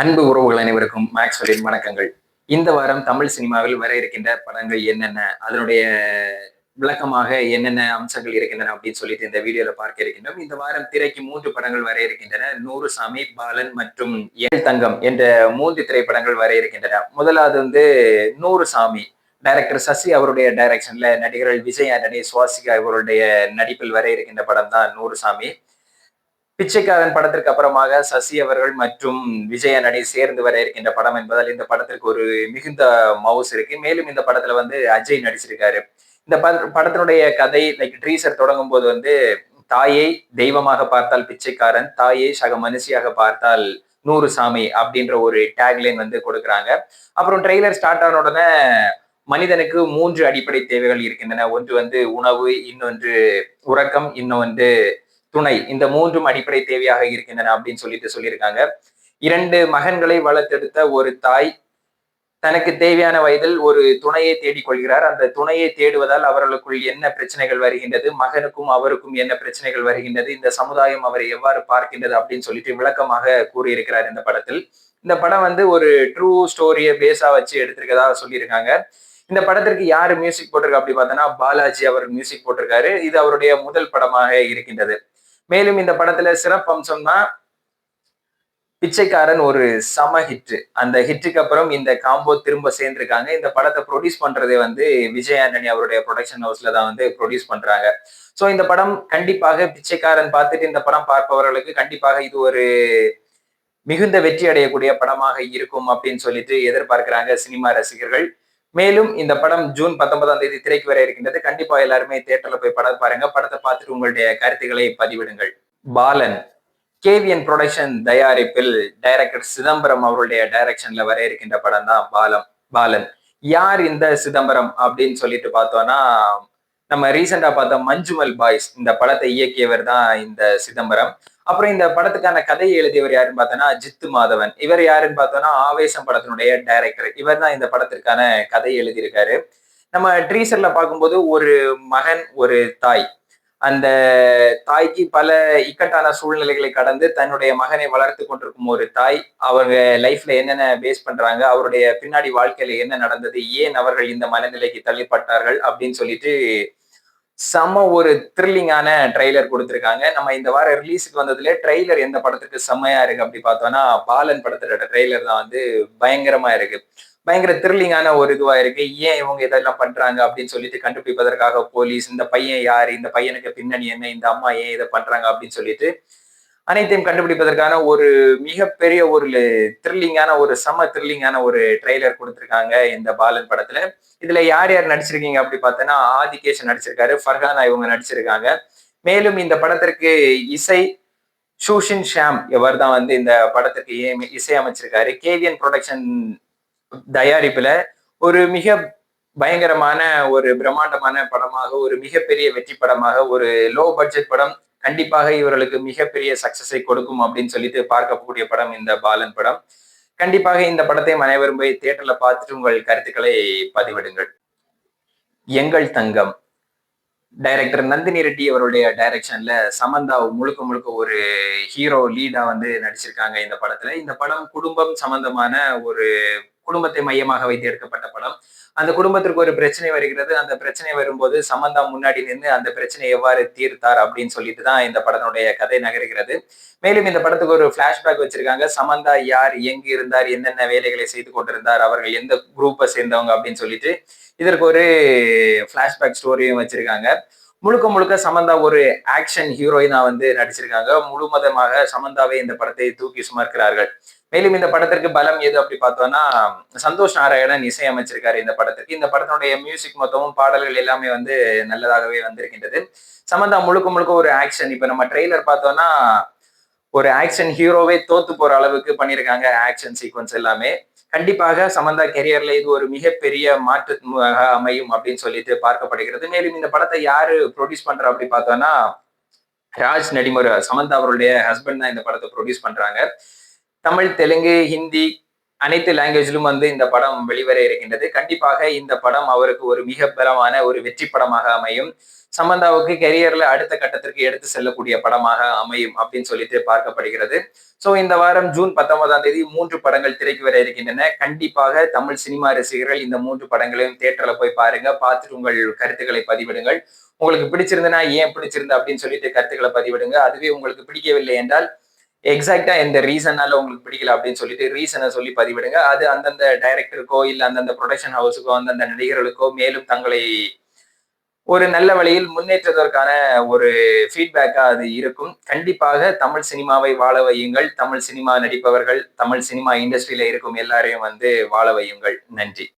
அன்பு உறவுகள் அனைவருக்கும் மேக்ஸ்வெல்லின் வணக்கங்கள். இந்த வாரம் தமிழ் சினிமாவில் வர இருக்கின்ற படங்கள் என்னென்ன, அதனுடைய விளக்கமாக என்னென்ன அம்சங்கள் இருக்கின்றன அப்படின்னு சொல்லிட்டு இந்த வீடியோல பார்க்க இருக்கின்றோம். இந்த வாரம் திரைக்கு 3 படங்கள் வர இருக்கின்றன. 100 சாமி, பாலன் மற்றும் ஏழ் தங்கம் என்ற 3 திரைப்படங்கள் வர இருக்கின்றன. முதலாவது 100 சாமி. டைரக்டர் சசி அவருடைய டைரக்ஷன்ல நடிகர்கள் விஜய் ஆண்டனி, சுவாசிகா இவருடைய நடிப்பில் வர இருக்கின்ற படம் தான் 100 சாமி. பிச்சைக்காரன் படத்திற்கு அப்புறமாக சசி அவர்கள் மற்றும் விஜய் ஆண்டனி சேர்ந்து வர இருக்கின்ற படம் என்பதால் இந்த படத்திற்கு ஒரு மிகுந்த மவுஸ் இருக்கு. மேலும் இந்த படத்துல அஜய் நடிச்சிருக்காரு. இந்த படத்தினுடைய கதை ட்ரீசர் தொடங்கும் போது தாயை தெய்வமாக பார்த்தால் பிச்சைக்காரன், தாயை சக மனுஷியாக பார்த்தால் 100 சாமி அப்படின்ற ஒரு டேக்லைன் கொடுக்குறாங்க. அப்புறம் ட்ரெய்லர் ஸ்டார்ட் ஆன உடனே மனிதனுக்கு 3 அடிப்படை தேவைகள் இருக்கின்றன. ஒன்று உணவு, இன்னொன்று உறக்கம், இன்னொன்று துணை. இந்த 3ம் அடிப்படை தேவையாக இருக்கின்றன அப்படின்னு சொல்லியிருக்காங்க. 2 மகன்களை வளர்த்தெடுத்த ஒரு தாய் தனக்கு தேவையான வயதில் ஒரு துணையை தேடிக் கொள்கிறார். அந்த துணையை தேடுவதால் அவர்களுக்குள் என்ன பிரச்சனைகள் வருகின்றது, மகனுக்கும் அவருக்கும் என்ன பிரச்சனைகள் வருகின்றது, இந்த சமுதாயம் அவரை எவ்வாறு பார்க்கின்றது அப்படின்னு சொல்லிட்டு விளக்கமாக கூறியிருக்கிறார் இந்த படத்தில். இந்த படம் ஒரு ட்ரூ ஸ்டோரியை பேஸா வச்சு எடுத்திருக்கதா சொல்லியிருக்காங்க. இந்த படத்திற்கு யாரு மியூசிக் போட்டிருக்கா அப்படி பார்த்தோன்னா பாலாஜி அவர் மியூசிக் போட்டிருக்காரு. இது அவருடைய முதல் படமாக இருக்கின்றது. மேலும் இந்த படத்துல சிறப்பு அம்சம்னா பிச்சைக்காரன் ஒரு சம ஹிட். அந்த ஹிட்டுக்கு அப்புறம் இந்த காம்போ திரும்ப சேர்ந்திருக்காங்க. இந்த படத்தை ப்ரொடியூஸ் பண்றதே விஜய் ஆண்டனி அவருடைய ப்ரொடக்ஷன் ஹவுஸ்ல தான் ப்ரொடியூஸ் பண்றாங்க. சோ இந்த படம் கண்டிப்பாக பிச்சைக்காரன் பார்த்துட்டு இந்த படம் பார்ப்பவர்களுக்கு கண்டிப்பாக இது ஒரு மிகுந்த வெற்றி அடையக்கூடிய படமாக இருக்கும் அப்படின்னு சொல்லிட்டு எதிர்பார்க்கிறாங்க சினிமா ரசிகர்கள். மேலும் இந்த படம் ஜூன் 19ஆம் தேதி திரைக்கு வர இருக்கின்றது. கண்டிப்பா எல்லாருமே தியேட்டர்ல போய் படம் பாருங்க. படத்தை பார்த்துட்டு உங்களுடைய கருத்துக்களை பதிவிடுங்கள். பாலன் கேவிஎன் புரொடக்ஷன் தயாரிப்பில் டைரக்டர் சிதம்பரம் அவருடைய டைரக்ஷன்ல வர இருக்கின்ற படம் தான் பாலன். யார் இந்த சிதம்பரம் அப்படின்னு சொல்லிட்டு பார்த்தோம்னா, நம்ம ரீசெண்டா பார்த்த மஞ்சுமல் பாய்ஸ் இந்த படத்தை இயக்கியவர் தான் இந்த சிதம்பரம். அப்புறம் இந்த படத்துக்கான கதையை எழுதியவர் யாருன்னு பார்த்தோம்னா ஜித்து மாதவன். இவர் யாருன்னு பார்த்தோம்னா ஆவேசம் படத்தினுடைய டைரக்டர். இவர் தான் இந்த படத்திற்கான கதையை எழுதியிருக்காரு. நம்ம ட்ரீசர்ல பார்க்கும்போது ஒரு மகன், ஒரு தாய். அந்த தாய்க்கு பல இக்கட்டான சூழ்நிலைகளை கடந்து தன்னுடைய மகனை வளர்த்து கொண்டிருக்கும் ஒரு தாய், அவங்க லைஃப்ல என்னென்ன பேஸ் பண்றாங்க, அவருடைய பின்னாடி வாழ்க்கையில என்ன நடந்தது, ஏன் அவர்கள் இந்த மனநிலைக்கு தள்ளிப்பட்டார்கள் அப்படின்னு சொல்லிட்டு செம்ம ஒரு த்ரில்லிங்கான ட்ரெய்லர் கொடுத்திருக்காங்க. நம்ம இந்த வாரம் ரிலீஸுக்கு வந்ததுல ட்ரெய்லர் எந்த படத்துக்கு செம்மையா இருக்கு அப்படி பார்த்தோம்னா பாலன் படத்தோட ட்ரெய்லர் தான் பயங்கரமா இருக்கு. பயங்கர த்ரில்லிங்கான ஒரு இதுவா இருக்கு. ஏன் இவங்க இதெல்லாம் பண்றாங்க அப்படின்னு சொல்லிட்டு கண்டுபிடிப்பதற்காக போலீஸ், இந்த பையன் யாரு, இந்த பையனுக்கு பின்னணி என்ன, இந்த அம்மா ஏன் இதை பண்றாங்க அப்படின்னு சொல்லிட்டு அனைத்தையும் கண்டுபிடிப்பதற்கான ஒரு மிகப்பெரிய ஒரு த்ரில்லிங்கான ஒரு செம த்ரில்லிங்கான ஒரு ட்ரெய்லர் கொடுத்திருக்காங்க இந்த பாலன் படத்துல. இதுல யார் யார் நடிச்சிருக்கீங்க அப்படி பார்த்தோன்னா ஆதிகேஷ் நடிச்சிருக்காரு, ஃபர்ஹானா இவங்க நடிச்சிருக்காங்க. மேலும் இந்த படத்திற்கு இசை ஷூஷின் ஷாம் இவர் தான் இந்த படத்திற்கு இசை அமைச்சிருக்காரு. கேவிஎன் புரொடக்ஷன் தயாரிப்புல ஒரு மிக பயங்கரமான ஒரு பிரம்மாண்டமான படமாக, ஒரு மிகப்பெரிய வெற்றி படமாக, ஒரு லோ பட்ஜெட் படம் கண்டிப்பாக இவர்களுக்கு மிகப்பெரிய சக்சஸை கொடுக்கும் அப்படின்னு சொல்லிட்டு பார்க்கக்கூடிய படம் இந்த பாலன் படம். கண்டிப்பாக இந்த படத்தை அனைவரும் போய் தியேட்டர்ல பார்த்துட்டு உங்கள் கருத்துக்களை பதிவிடுங்கள். எங்கள் தங்கம் டைரக்டர் நந்தினி ரெட்டி அவருடைய டைரக்ஷன்ல சமந்தா முழுக்க முழுக்க ஒரு ஹீரோ லீடா நடிச்சிருக்காங்க இந்த படத்துல. இந்த படம் குடும்பம் சம்பந்தமான ஒரு குடும்பத்தை மையமாக வைத்து எடுக்கப்பட்ட படம். அந்த குடும்பத்திற்கு ஒரு பிரச்சனை வருகிறது. அந்த பிரச்சனை வரும்போது சமந்தா முன்னாடி நின்று அந்த பிரச்சனையை எவ்வாறு தீர்த்தார் அப்படின்னு சொல்லிட்டு தான் இந்த படத்தினுடைய கதை நகர்கிறது. மேலும் இந்த படத்துக்கு ஒரு பிளாஷ்பேக் வச்சிருக்காங்க. சமந்தா யார், எங்கு இருந்தார், என்னென்ன வேலைகளை செய்து கொண்டிருந்தார், அவர்கள் எந்த குரூப்பை சேர்ந்தவங்க அப்படின்னு சொல்லிட்டு இதற்கு ஒரு பிளாஷ்பேக் ஸ்டோரியும் வச்சிருக்காங்க. முழுக்க முழுக்க சமந்தா ஒரு ஆக்ஷன் ஹீரோயினா நடிச்சிருக்காங்க. முழுவதுமாக சமந்தாவை இந்த படத்தை தூக்கி சுமக்கிறார்கள். மேலும் இந்த படத்திற்கு பலம் எது அப்படி பார்த்தோம்னா சந்தோஷ் நாராயணன் இசையமைச்சிருக்காரு இந்த படத்திற்கு. இந்த படத்தினுடைய மியூசிக் மொத்தமும் பாடல்கள் எல்லாமே நல்லதாகவே வந்திருக்கின்றது. சமந்தா முழுக்க முழுக்க ஒரு ஆக்ஷன். இப்ப நம்ம ட்ரெய்லர் பார்த்தோம்னா ஒரு ஆக்ஷன் ஹீரோவே தோத்து போற அளவுக்கு பண்ணியிருக்காங்க ஆக்ஷன் சீக்வன்ஸ் எல்லாமே. கண்டிப்பாக சமந்தா கெரியர்ல இது ஒரு மிகப்பெரிய மாற்று அமையும் அப்படின்னு சொல்லிட்டு பார்க்கப்படுகிறது. மேலும் இந்த படத்தை யாரு ப்ரொடியூஸ் பண்றா அப்படி பார்த்தோம்னா ராஜ் நடிமுரு, சமந்தா அவருடைய ஹஸ்பண்ட் தான் இந்த படத்தை ப்ரொடியூஸ் பண்றாங்க. தமிழ், தெலுங்கு, ஹிந்தி அனைத்து லாங்குவேஜிலும் வந்து இந்த படம் வெளிவர இருக்கின்றது. கண்டிப்பாக இந்த படம் அவருக்கு ஒரு மிக பலமான ஒரு வெற்றி படமாக அமையும். சமந்தாவுக்கு கெரியர்ல அடுத்த கட்டத்திற்கு எடுத்து செல்லக்கூடிய படமாக அமையும் அப்படின்னு சொல்லிட்டு பார்க்கப்படுகிறது. சோ இந்த வாரம் ஜூன் 19ஆம் தேதி 3 படங்கள் திரைக்கு வர இருக்கின்றன. கண்டிப்பாக தமிழ் சினிமா ரசிகர்கள் இந்த 3 படங்களையும் தியேட்டர்ல போய் பாருங்க. பார்த்துட்டு உங்கள் கருத்துக்களை பதிவிடுங்கள். உங்களுக்கு பிடிச்சிருந்தனா ஏன் பிடிச்சிருந்து அப்படின்னு சொல்லிட்டு கருத்துக்களை பதிவிடுங்க. அதுவே உங்களுக்கு பிடிக்கவில்லை என்றால் எக்ஸாக்டா எந்த ரீசனால உங்களுக்கு பிடிக்கல அப்படின்னு சொல்லிட்டு ரீசனை சொல்லி பதிவிடுங்க. அது அந்தந்த டைரக்டருக்கோ இல்ல அந்தந்த ப்ரொடக்ஷன் ஹவுஸுக்கோ அந்தந்த நடிகர்களுக்கோ மேலும் தங்களை ஒரு நல்ல வழியில் முன்னேற்றுவதற்கான ஒரு ஃபீட்பேக்கா அது இருக்கும். கண்டிப்பாக தமிழ் சினிமாவை வாழ வையுங்கள். தமிழ் சினிமா நடிப்பவர்கள், தமிழ் சினிமா இண்டஸ்ட்ரியில இருக்கும் எல்லாரையும் வந்து வாழ வையுங்கள். நன்றி.